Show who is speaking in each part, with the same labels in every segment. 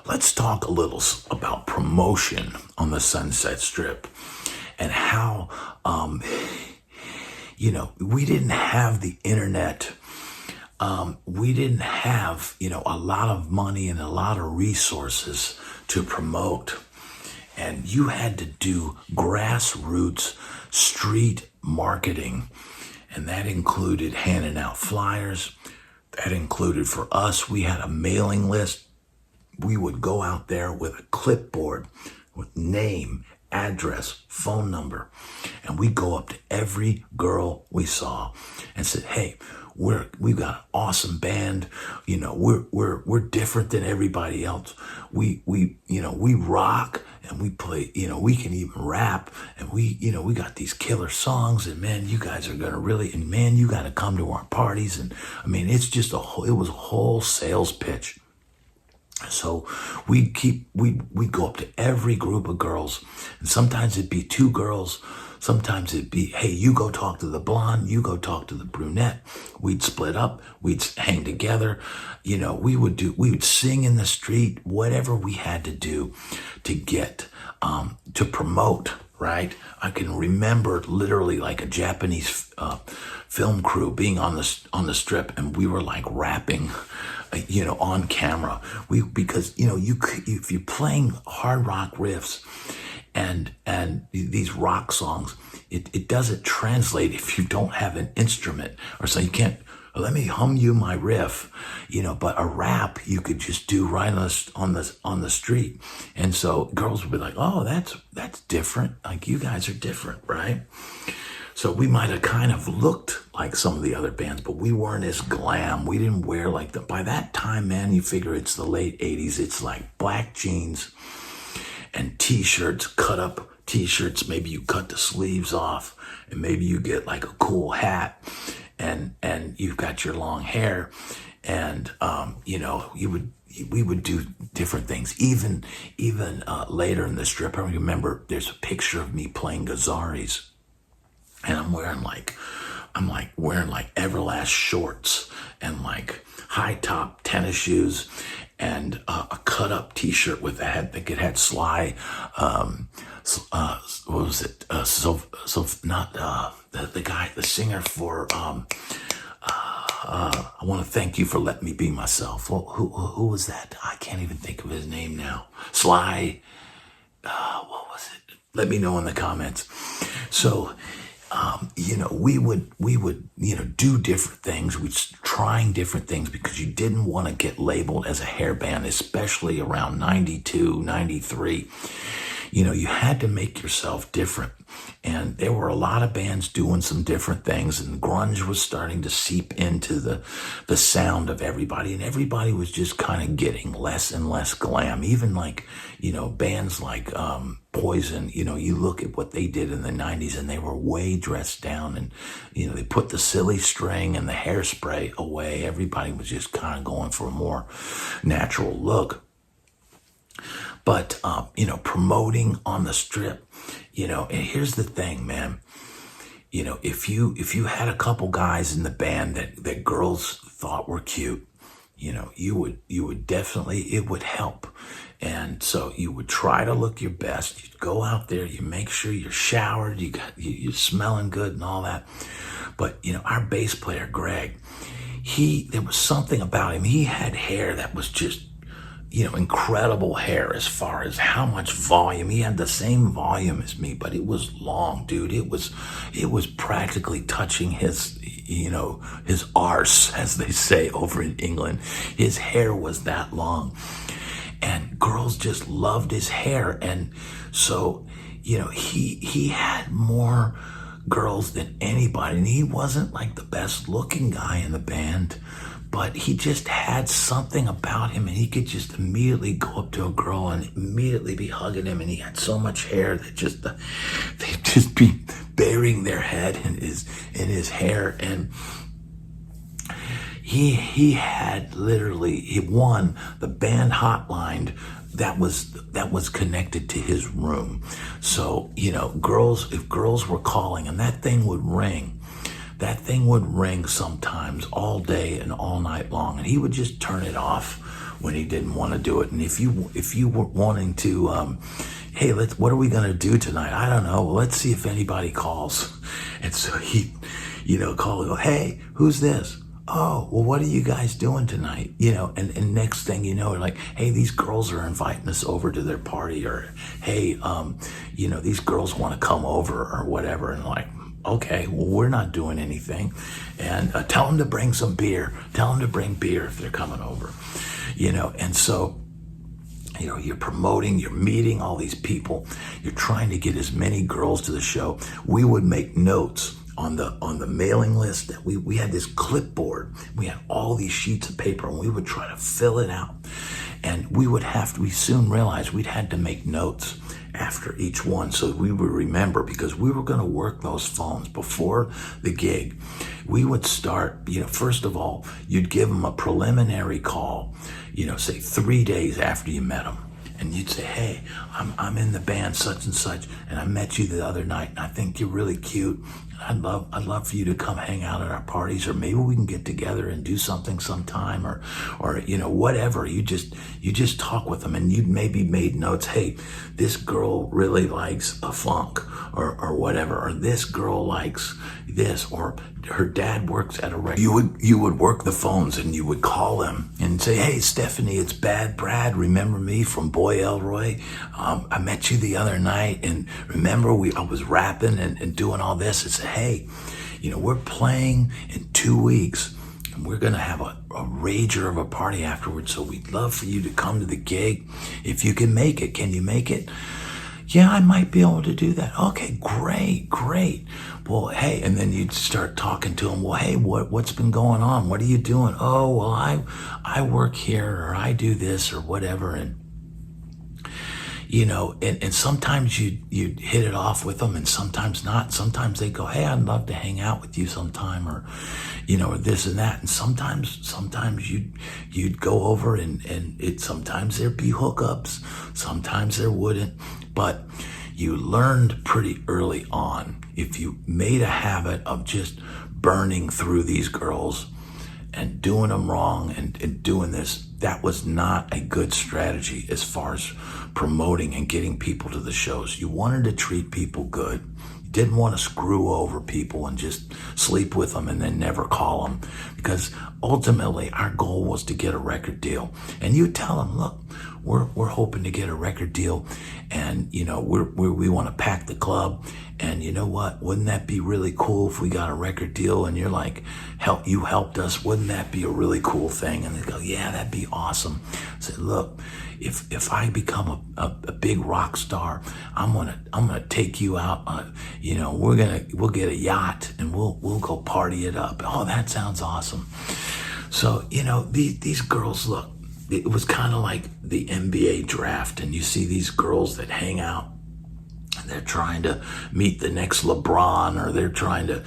Speaker 1: Let's talk a little about promotion on the Sunset Strip and how, we didn't have the internet. We didn't have, a lot of money and a lot of resources to promote. And you had to do grassroots street marketing. And that included handing out flyers. That included, for us, we had a mailing list. We would go out there with a clipboard with name, address, phone number, and we go up to every girl we saw and said, "Hey, we've got an awesome band. We're different than everybody else. We rock and we play. We can even rap, and we got these killer songs. And man, you guys are gonna really. And man, you got to come to our parties. And I mean, it's just it was a whole sales pitch." So we'd go up to every group of girls, and sometimes it'd be two girls, sometimes it'd be, "Hey, you go talk to the blonde, you go talk to the brunette." We'd split up, we'd hang together, we would sing in the street, whatever we had to do to get to promote, right? I can remember literally like a Japanese film crew being on the strip, and we were like rapping on camera. Because if you're playing hard rock riffs and these rock songs, it doesn't translate if you don't have an instrument, or so you can't, "Let me hum you my riff," but a rap you could just do right on the street. And so girls would be like, "Oh, that's different. Like, you guys are different, right?" So we might have kind of looked like some of the other bands, but we weren't as glam. We didn't wear like by that time, man, you figure it's the late 80s. It's like black jeans and t-shirts, cut up t-shirts. Maybe you cut the sleeves off, and maybe you get like a cool hat, and you've got your long hair, and we would do different things. Even later in the strip, I remember there's a picture of me playing Gazzarri's. And I'm wearing like Everlast shorts and like high top tennis shoes and a cut up t-shirt with I think it had Sly. What was it? The singer for. I want to thank you for letting me be myself. Well, who was that? I can't even think of his name now. Sly. What was it? Let me know in the comments. So. We would do different things. We'd trying different things because you didn't want to get labeled as a hair band, especially around 92, 93. You had to make yourself different. And there were a lot of bands doing some different things, and grunge was starting to seep into the sound of everybody, and everybody was just kind of getting less and less glam. Even like, bands like Poison, you look at what they did in the 90s, and they were way dressed down, and, they put the silly string and the hairspray away. Everybody was just kind of going for a more natural look. But, promoting on the strip, and here's the thing, man, if you had a couple guys in the band that girls thought were cute, you would definitely, it would help. And so you would try to look your best. You'd go out there, you make sure you're showered, you're smelling good and all that. But, our bass player, Greg, there was something about him. He had hair that was just, incredible hair as far as how much volume. He had the same volume as me, but it was long, dude. It was practically touching his arse, as they say over in England. His hair was that long, and girls just loved his hair. And so, he had more girls than anybody, and he wasn't like the best looking guy in the band, but he just had something about him, and he could just immediately go up to a girl and immediately be hugging him. And he had so much hair that they'd just be burying their head in his hair. And he had literally, he won the band hotline that was connected to his room. So, you know, if girls were calling, and that thing would ring, sometimes all day and all night long, and he would just turn it off when he didn't want to do it. And if you were wanting to, hey, what are we gonna do tonight? I don't know. Well, let's see if anybody calls. And so he, you know, call and go, hey, who's this? Oh, well, what are you guys doing tonight? You know, and next thing you know, like, hey, these girls are inviting us over to their party, or hey, you know, these girls want to come over or whatever. And like, okay, well, we're not doing anything. And tell them to bring some beer. Tell them to bring beer if they're coming over, you know. And so, you know, you're promoting, you're meeting all these people. You're trying to get as many girls to the show. We would make notes on the mailing list that we had this clipboard. We had all these sheets of paper, and we would try to fill it out. And we soon realized we'd had to make notes after each one so we would remember, because we were going to work those phones before the gig. We would start, you know, first of all, you'd give them a preliminary call, you know, say 3 days after you met them. And you'd say, hey, I'm in the band such and such, and I met you the other night, and I think you're really cute. I'd love for you to come hang out at our parties, or maybe we can get together and do something sometime, or you know, whatever. You just talk with them, and you'd maybe made notes. Hey, this girl really likes a funk, or whatever, or this girl likes this, or her dad works at a record. You would work the phones, and you would call them and say, hey, Stephanie, it's Bad Brad. Remember me from Boy Elroy? I met you the other night, and remember I was rapping and doing all this. It's hey, you know, we're playing in 2 weeks, and we're gonna have a rager of a party afterwards. So we'd love for you to come to the gig if you can make it. Can you make it? Yeah, I might be able to do that. Okay, great. Well, hey, and then you'd start talking to them. Well, hey, what's been going on? What are you doing? Oh, well, I work here, or I do this, or whatever. And you know, and sometimes you'd hit it off with them, and sometimes not. Sometimes they go, hey, I'd love to hang out with you sometime, or, you know, or this and that. And sometimes you'd go over, and sometimes there'd be hookups, sometimes there wouldn't. But you learned pretty early on, if you made a habit of just burning through these girls and doing them wrong and doing this, that was not a good strategy as far as promoting and getting people to the shows. You wanted to treat people good. You didn't want to screw over people and just sleep with them and then never call them, because ultimately our goal was to get a record deal. And you tell them, look, we're hoping to get a record deal, and you know, we want to pack the club, and you know what, wouldn't that be really cool if we got a record deal? And you're like, you helped us, wouldn't that be a really cool thing? And they go, yeah, that'd be awesome. I said, look, if I become a big rock star, I'm gonna take you out. You know, we'll get a yacht, and we'll go party it up. Oh, that sounds awesome. So, you know, these girls, look, it was kind of like the NBA draft, and you see these girls that hang out, and they're trying to meet the next LeBron, or they're trying to,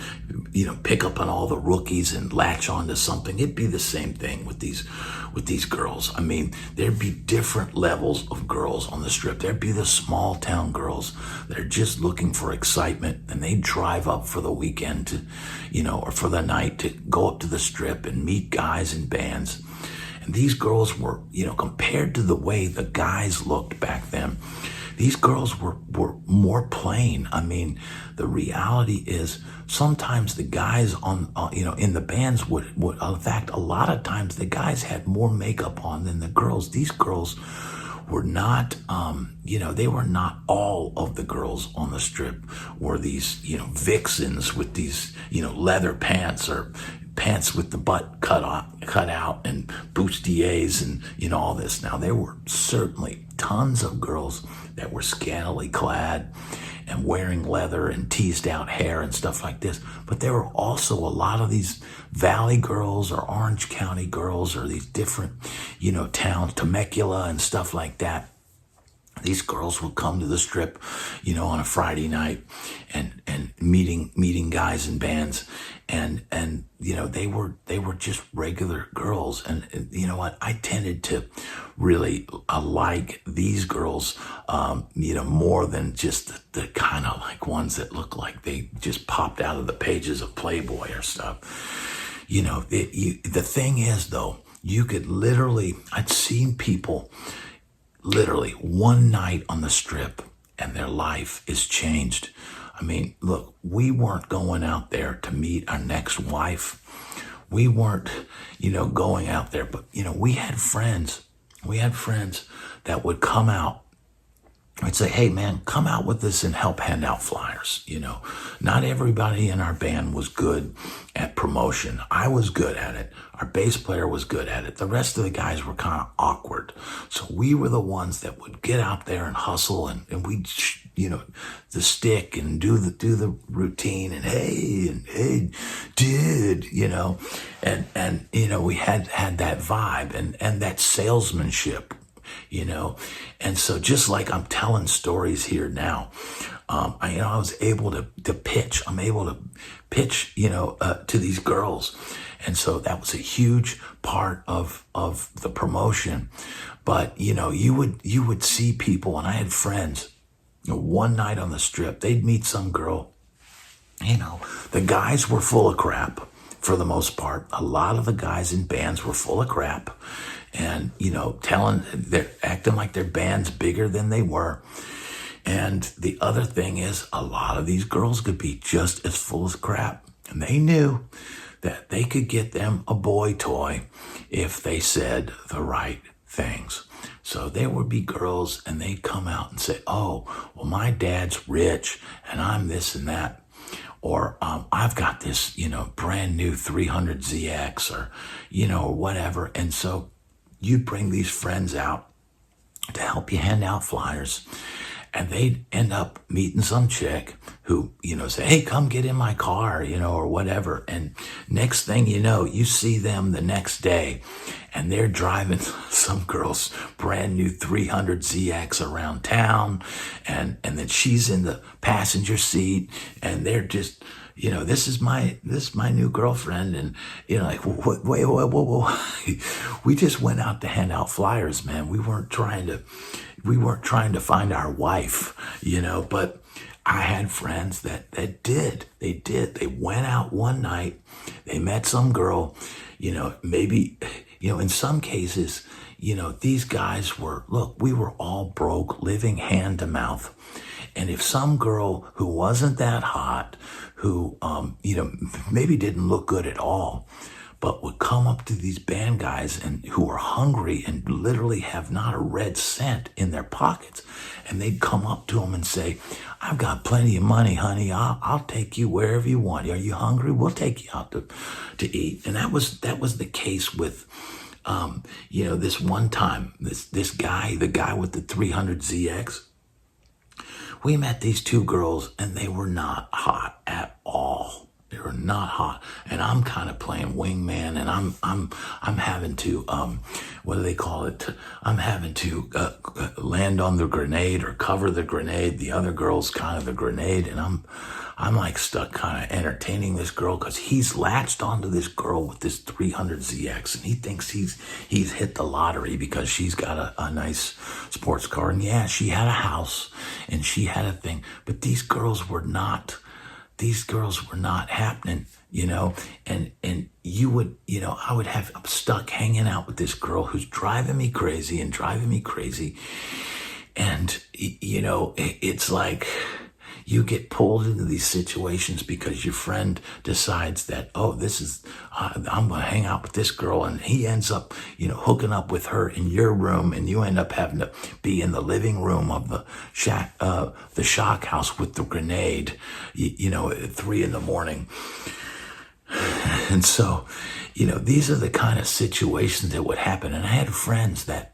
Speaker 1: you know, pick up on all the rookies and latch onto something. It'd be the same thing with these girls. I mean, there'd be different levels of girls on the strip. There'd be the small town girls that are just looking for excitement, and they drive up for the weekend to, you know, or for the night to go up to the strip and meet guys in bands. And these girls were, you know, compared to the way the guys looked back then, these girls were more plain. I mean, the reality is sometimes the guys on you know, in the bands would, in fact, a lot of times the guys had more makeup on than the girls. These girls were not, you know, they were not all of the girls on the strip were these, you know, vixens with these, you know, leather pants, or pants with the butt cut out, and bustiers, and you know, all this. Now, there were certainly tons of girls that were scantily clad and wearing leather and teased out hair and stuff like this, but there were also a lot of these Valley girls, or Orange County girls, or these different, you know, towns, Temecula and stuff like that, these girls would come to the strip, on a Friday night and meeting guys in bands. And they were just regular girls. And you know what? I tended to really like these girls, more than just the kind of like ones that look like they just popped out of the pages of Playboy or stuff. The thing is, though, you could literally, I'd seen people literally one night on the strip and their life is changed. I mean, look, we weren't going out there to meet our next wife. We weren't, going out there, but, we had friends. We had friends that would come out. I'd say, hey, man, come out with us and help hand out flyers. Not everybody in our band was good at promotion. I was good at it. Our bass player was good at it. The rest of the guys were kind of awkward. So we were the ones that would get out there and hustle and we'd, the stick and do the routine and hey, dude, and we had that vibe and that salesmanship. And so just like I'm telling stories here now, I was able to pitch. I'm able to pitch, to these girls. And so that was a huge part of the promotion. But, you would see people, and I had friends, one night on the strip, they'd meet some girl, the guys were full of crap for the most part. A lot of the guys in bands were full of crap. And, they're acting like their band's bigger than they were. And the other thing is a lot of these girls could be just as full of crap. And they knew that they could get them a boy toy if they said the right things. So there would be girls and they'd come out and say, oh, well, my dad's rich and I'm this and that. Or I've got this, brand new 300ZX or whatever. And so you'd bring these friends out to help you hand out flyers, and they'd end up meeting some chick who, say, hey, come get in my car, or whatever. And next thing you know, you see them the next day and they're driving some girl's brand new 300ZX around town. And then she's in the passenger seat and they're just, this is my new girlfriend. And, like, wait, whoa. We just went out to hand out flyers, man. We weren't trying to find our wife, but I had friends that did. They did. They went out one night. They met some girl, maybe, in some cases, these guys we were all broke, living hand to mouth. And if some girl who wasn't that hot, who, maybe didn't look good at all, but would come up to these band guys and who were hungry and literally have not a red cent in their pockets. And they'd come up to them and say, I've got plenty of money, honey. I'll take you wherever you want. Are you hungry? We'll take you out to eat. And that was the case with, this one time, this guy, the guy with the 300ZX, we met these two girls and they were not hot at all. They were not hot. And I'm kind of playing wingman and I'm having to, what do they call it? I'm having to land on the grenade or cover the grenade. The other girl's kind of the grenade. And I'm like stuck kind of entertaining this girl because he's latched onto this girl with this 300ZX and he thinks he's hit the lottery because she's got a nice sports car. And yeah, she had a house and she had a thing, but these girls were not happening, and you would, I would have, I'm stuck hanging out with this girl who's driving me crazy. And, it's like you get pulled into these situations because your friend decides that, oh, I'm going to hang out with this girl. And he ends up, hooking up with her in your room. And you end up having to be in the living room of the shock house with the grenade, at 3 a.m. And so, these are the kind of situations that would happen. And I had friends that,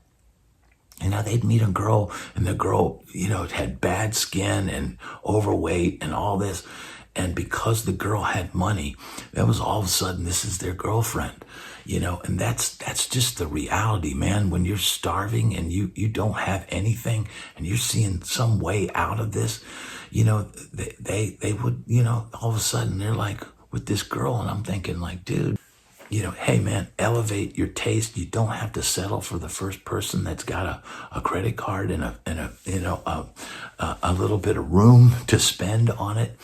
Speaker 1: they'd meet a girl and the girl, had bad skin and overweight and all this. And because the girl had money, that was all of a sudden, this is their girlfriend, and that's just the reality, man. When you're starving and you don't have anything and you're seeing some way out of this, they would, all of a sudden they're like with this girl, and I'm thinking like, dude, hey man, elevate your taste. You don't have to settle for the first person that's got a credit card and a little bit of room to spend on it.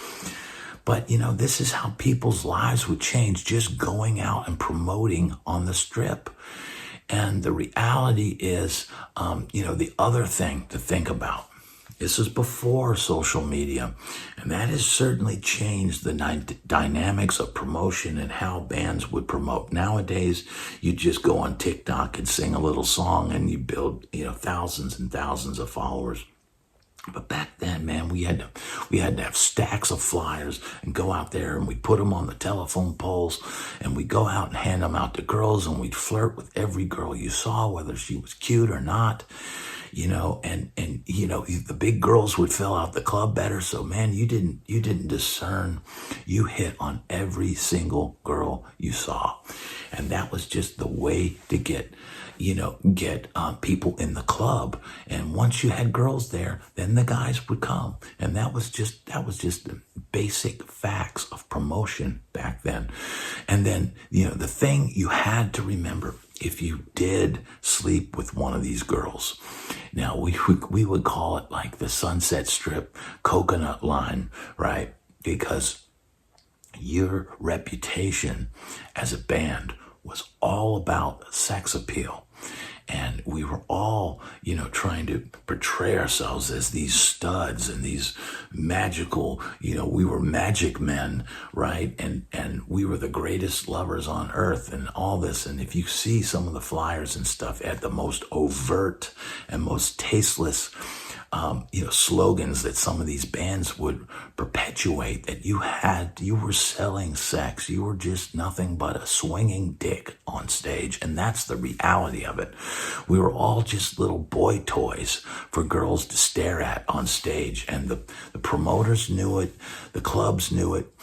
Speaker 1: But, this is how people's lives would change just going out and promoting on the strip. And the reality is, the other thing to think about, this is before social media, and that has certainly changed the dynamics of promotion and how bands would promote. Nowadays, you just go on TikTok and sing a little song and you build, thousands and thousands of followers. But back then, man, we had to have stacks of flyers and go out there and we put them on the telephone poles and we go out and hand them out to girls, and we'd flirt with every girl you saw, whether she was cute or not, and the big girls would fill out the club better. So man, you didn't discern. You hit on every single girl you saw. And that was just the way to get people in the club. And once you had girls there, then the guys would come. And that was just the basic facts of promotion back then. And then, the thing you had to remember, if you did sleep with one of these girls, now we would call it like the Sunset Strip coconut line, right? Because your reputation as a band was all about sex appeal. And we were all, trying to portray ourselves as these studs and these magical, we were magic men, right? And we were the greatest lovers on earth and all this. And if you see some of the flyers and stuff at the most overt and most tasteless, slogans that some of these bands would perpetuate, that you were selling sex. You were just nothing but a swinging dick on stage. And that's the reality of it. We were all just little boy toys for girls to stare at on stage. And the promoters knew it. The clubs knew it.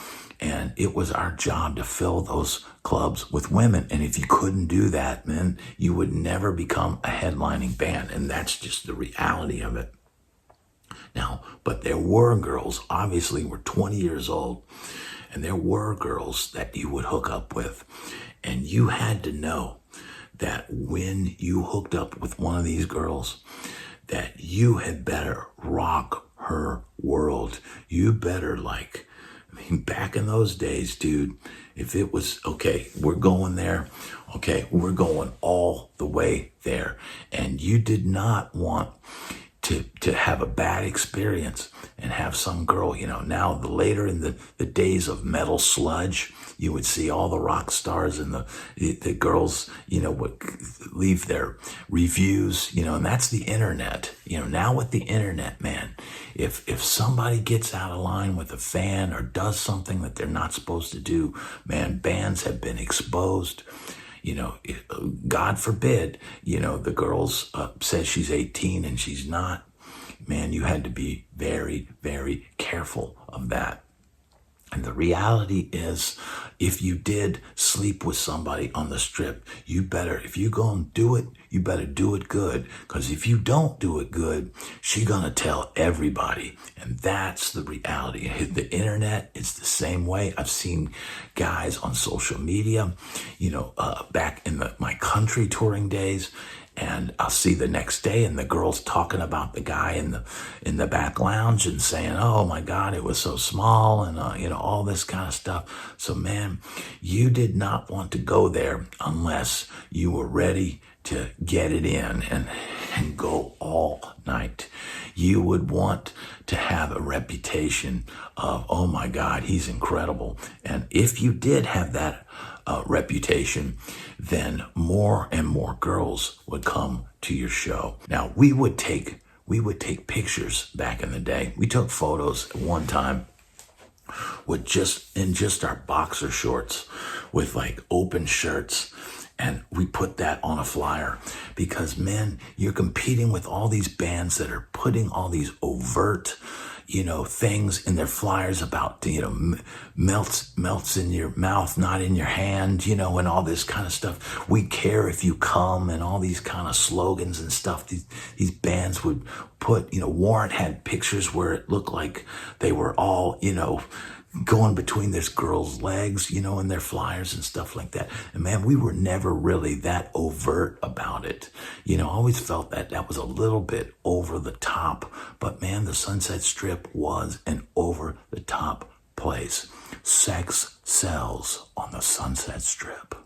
Speaker 1: And it was our job to fill those clubs with women. And if you couldn't do that, then you would never become a headlining band. And that's just the reality of it. Now, but there were girls, obviously we're 20 years old, and there were girls that you would hook up with. And you had to know that when you hooked up with one of these girls, that you had better rock her world. You better back in those days, dude, if it was, okay, we're going there, okay, we're going all the way there. And you did not want to have a bad experience and have some girl, now later in the days of metal sludge, you would see all the rock stars and the girls, would leave their reviews, and that's the internet. Now with the internet, man, if somebody gets out of line with a fan or does something that they're not supposed to do, man, bands have been exposed. God forbid, the girls says she's 18 and she's not. Man, you had to be very, very careful of that. And the reality is, if you did sleep with somebody on the strip, if you gonna do it, you better do it good. Because if you don't do it good, she gonna tell everybody. And that's the reality. The internet, it's the same way. I've seen guys on social media, back in my country touring days, and I'll see the next day and the girls talking about the guy in the back lounge and saying, oh my God, it was so small, and all this kind of stuff. So man, you did not want to go there unless you were ready to get it in and go all night. You would want to have a reputation of, oh my God, he's incredible. And if you did have that reputation, then more and more girls would come to your show. Now, we would take pictures back in the day. We took photos at one time with just our boxer shorts with open shirts. And we put that on a flyer because, man, you're competing with all these bands that are putting all these overt, things in their flyers about, melts in your mouth, not in your hand, and all this kind of stuff. We care if you come, and all these kind of slogans and stuff. These bands would put, Warrant had pictures where it looked like they were all, going between this girl's legs, in their flyers and stuff like that. And man, we were never really that overt about it. I always felt that was a little bit over the top, but man, the Sunset Strip was an over the top place. Sex sells on the Sunset Strip.